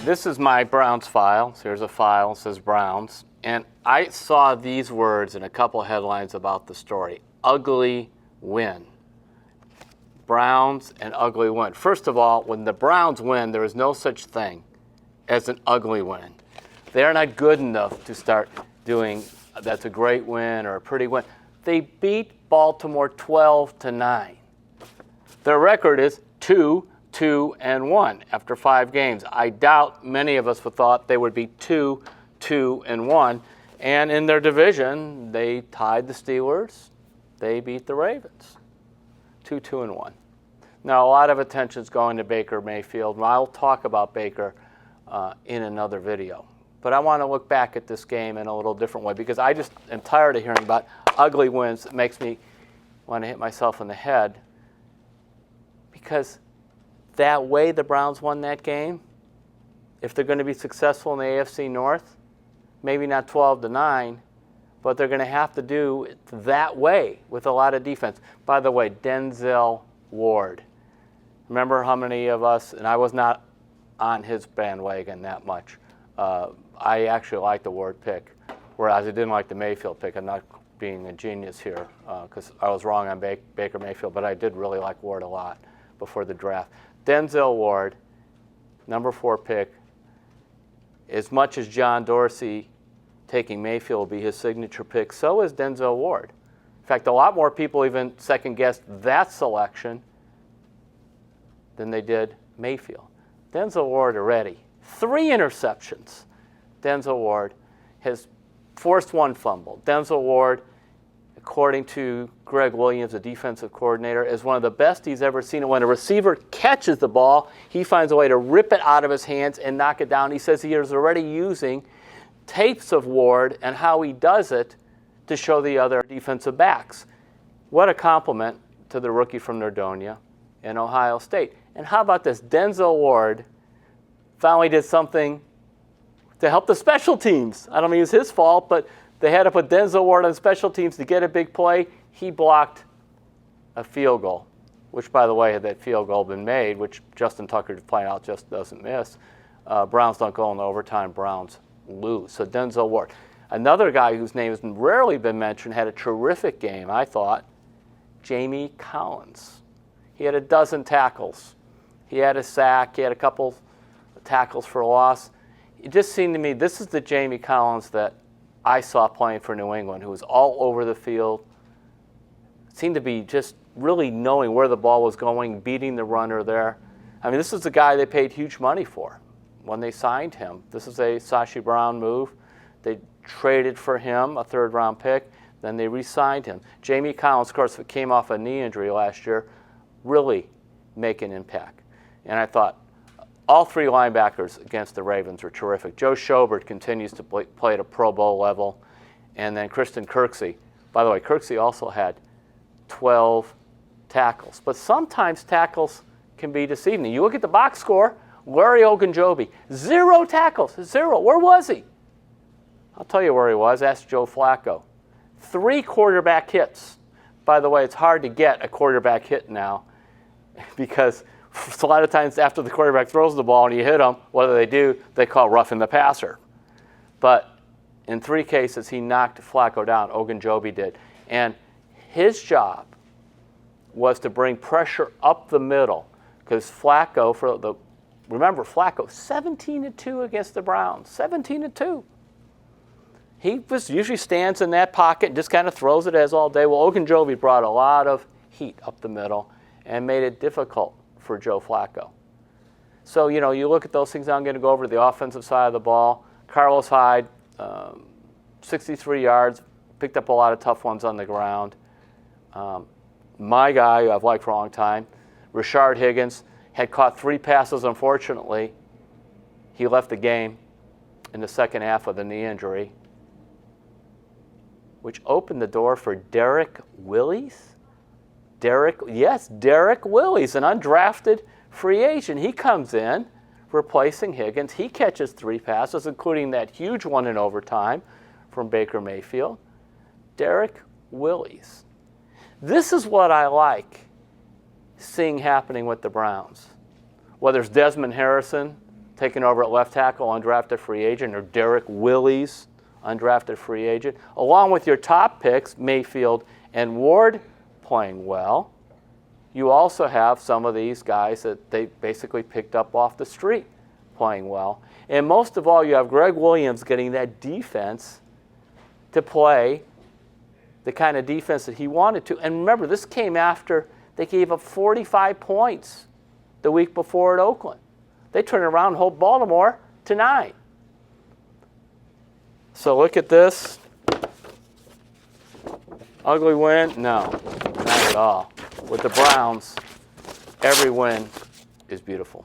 this is my Browns file. So here's a file, it says Browns. And I saw these words in a couple headlines about the story. Ugly win. Browns and ugly win. First of all, when the Browns win, there is no such thing as an ugly win. They're not good enough to start doing that's a great win or a pretty win. They beat Baltimore 12-9. Their record is 2-2-1 after 5 games. I doubt many of us would thought they would be 2-2-1. And in their division, they tied the Steelers. They beat the Ravens. 2-2-1. Now, a lot of attention is going to Baker Mayfield, and I'll talk about Baker in another video. But I want to look back at this game in a little different way because I just am tired of hearing about ugly wins. It makes me want to hit myself in the head because that way the Browns won that game, if they're going to be successful in the AFC North, maybe not 12-9, but they're going to have to do it that way with a lot of defense. By the way, Denzel-Ward. Remember how many of us, and I was not on his bandwagon that much. I actually liked the Ward pick, whereas I didn't like the Mayfield pick. I'm not being a genius here because I was wrong on Baker Mayfield, but I did really like Ward a lot before the draft. Denzel-Ward, number 4 pick, as much as John Dorsey taking Mayfield will be his signature pick, so is Denzel-Ward. In fact, a lot more people even second-guessed that selection than they did Mayfield. Denzel-Ward already, 3 interceptions. Denzel-Ward has forced 1 fumble. Denzel-Ward, according to Greg Williams, the defensive coordinator, is one of the best he's ever seen. And when a receiver catches the ball, he finds a way to rip it out of his hands and knock it down. He says he is already using tapes of Ward and how he does it to show the other defensive backs. What a compliment to the rookie from Nordonia in Ohio State. And how about this? Denzel-Ward finally did something to help the special teams. I don't mean it's his fault, but they had to put Denzel-Ward on special teams to get a big play. He blocked a field goal, which, by the way, had that field goal been made, which Justin Tucker pointed out just doesn't miss, Browns don't go into overtime, Browns lose. So Denzel-Ward. Another guy whose name has rarely been mentioned, had a terrific game, I thought, Jaime-Collins. He had 12 tackles. He had a sack. He had a couple tackles for loss. It just seemed to me this is the Jaime-Collins that I saw playing for New England, who was all over the field, seemed to be just really knowing where the ball was going, beating the runner there. I mean, this is the guy they paid huge money for when they signed him. This is a Sashi Brown move. They traded for him, a 3rd-round pick. Then they re-signed him. Jaime-Collins, of course, came off a knee injury last year, really make an impact. And I thought, all 3 linebackers against the Ravens were terrific. Joe Schobert continues to play at a Pro Bowl level. And then Kristen Kirksey. By the way, Kirksey also had 12 tackles. But sometimes tackles can be deceiving. You look at the box score, Larry Ogunjobi, 0 tackles, 0. Where was he? I'll tell you where he was. Ask Joe Flacco. 3 quarterback hits. By the way, it's hard to get a quarterback hit now because a lot of times after the quarterback throws the ball and you hit them, what do? They call roughing the passer. But in 3 cases, he knocked Flacco down. Ogunjobi did. And his job was to bring pressure up the middle because Flacco, remember Flacco, 17-2 against the Browns, 17-2. He just usually stands in that pocket and just kind of throws it as all day. Well, Ogunjobi brought a lot of heat up the middle and made it difficult for Joe Flacco. So, you look at those things. I'm going to go over to the offensive side of the ball. Carlos-Hyde, 63 yards, picked up a lot of tough ones on the ground. My guy, who I've liked for a long time, Rashard Higgins, had caught 3 passes. Unfortunately, he left the game in the second half with a knee injury, which opened the door for Derek Willis. Derek Willis, an undrafted free agent. He comes in, replacing Higgins. He catches 3 passes, including that huge one in overtime from Baker Mayfield. Derek Willis. This is what I like seeing happening with the Browns. Whether it's Desmond Harrison taking over at left tackle, undrafted free agent, or Derek Willis, undrafted free agent, along with your top picks, Mayfield and Ward, playing well. You also have some of these guys that they basically picked up off the street playing well. And most of all, you have Greg Williams getting that defense to play the kind of defense that he wanted to. And remember, this came after they gave up 45 points the week before at Oakland. They turned around and hold Baltimore to 9. So look at this. Ugly win? No, not at all. With the Browns, every win is beautiful.